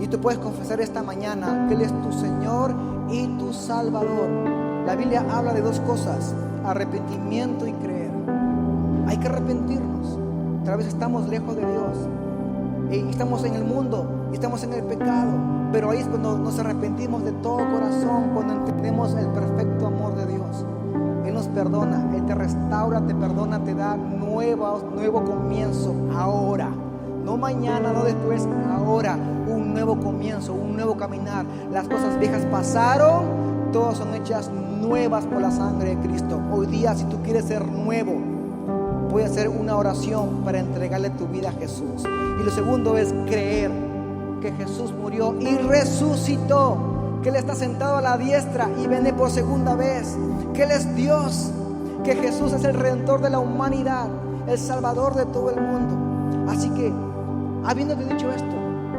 y tú puedes confesar esta mañana que Él es tu Señor y tu Salvador. La Biblia habla de dos cosas: arrepentimiento y creer. Hay que arrepentirnos. Tal vez estamos lejos de Dios y estamos en el mundo y estamos en el pecado, pero ahí es cuando nos arrepentimos de todo corazón, cuando entendemos el perfecto amor de Dios. Él nos perdona, Él te restaura, te perdona, te da nuevo comienzo ahora. No mañana, no después, ahora. Un nuevo comienzo, un nuevo caminar. Las cosas viejas pasaron, todas son hechas nuevas por la sangre de Cristo. Hoy día, si tú quieres ser nuevo, puedes hacer una oración para entregarle tu vida a Jesús. Y lo segundo es creer que Jesús murió y resucitó, que Él está sentado a la diestra y viene por segunda vez, que Él es Dios, que Jesús es el Redentor de la humanidad, el Salvador de todo el mundo. Así que, habiéndote dicho esto,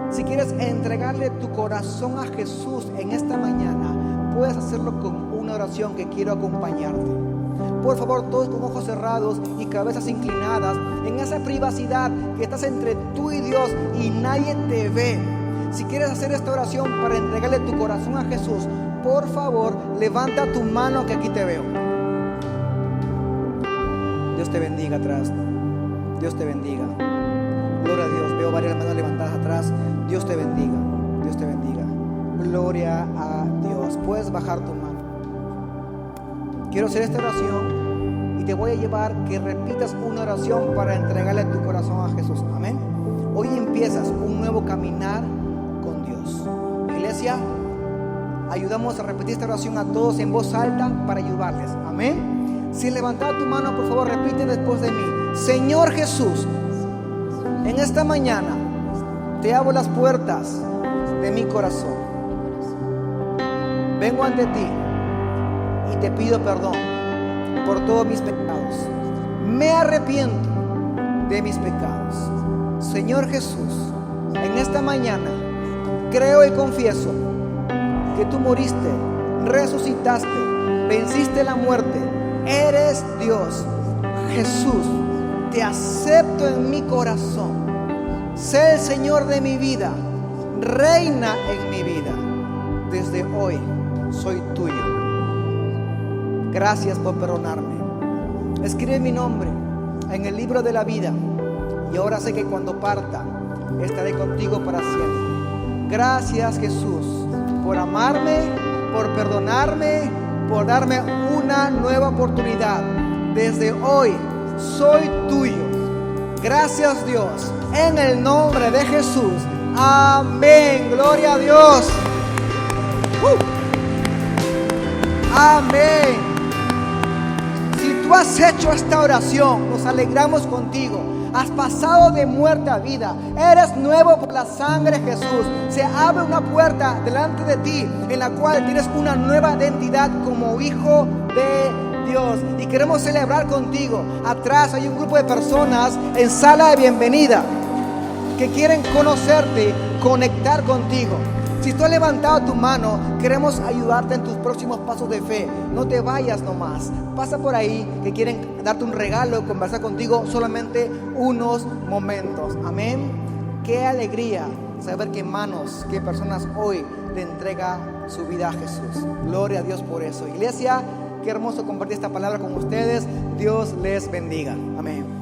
si quieres entregarle tu corazón a Jesús en esta mañana, puedes hacerlo con una oración que quiero acompañarte. Por favor, todos con ojos cerrados y cabezas inclinadas, en esa privacidad que estás entre tú y Dios y nadie te ve. Si quieres hacer esta oración para entregarle tu corazón a Jesús, por favor, levanta tu mano que aquí te veo. Dios te bendiga atrás. Dios te bendiga. Gloria a Dios. Veo varias manos levantadas atrás. Dios te bendiga. Dios te bendiga. Gloria a Dios. Puedes bajar tu mano. Quiero hacer esta oración y te voy a llevar que repitas una oración para entregarle tu corazón a Jesús. Amén. Hoy empiezas un nuevo caminar con Dios. Iglesia, ayudamos a repetir esta oración a todos en voz alta para ayudarles. Amén. Si levantas tu mano, por favor, repite después de mí. Señor Jesús, en esta mañana te abro las puertas de mi corazón. Vengo ante ti y te pido perdón por todos mis pecados. Me arrepiento de mis pecados. Señor Jesús, en esta mañana creo y confieso que tú moriste, resucitaste, venciste la muerte, eres Dios. Jesús, te acepto en mi corazón. Sé el Señor de mi vida, reina en mi vida. Desde hoy soy tuyo. Gracias por perdonarme. Escribe mi nombre en el libro de la vida y ahora sé que cuando parta estaré contigo para siempre. Gracias, Jesús, por amarme, por perdonarme, por darme una nueva oportunidad. Desde hoy soy tuyo. Gracias, Dios, en el nombre de Jesús. Amén. Gloria a Dios. Amén. Si tú has hecho esta oración, nos alegramos contigo. Has pasado de muerte a vida. Eres nuevo por la sangre de Jesús. Se abre una puerta delante de ti en la cual tienes una nueva identidad como hijo de Dios. Y queremos celebrar contigo. Atrás hay un grupo de personas en sala de bienvenida que quieren conocerte, conectar contigo. Si tú has levantado tu mano, queremos ayudarte en tus próximos pasos de fe. No te vayas nomás. Pasa por ahí que quieren darte un regalo, conversar contigo solamente unos momentos. Amén. Qué alegría saber que manos, que personas hoy le entregan su vida a Jesús. Gloria a Dios por eso. Iglesia, qué hermoso compartir esta palabra con ustedes. Dios les bendiga. Amén.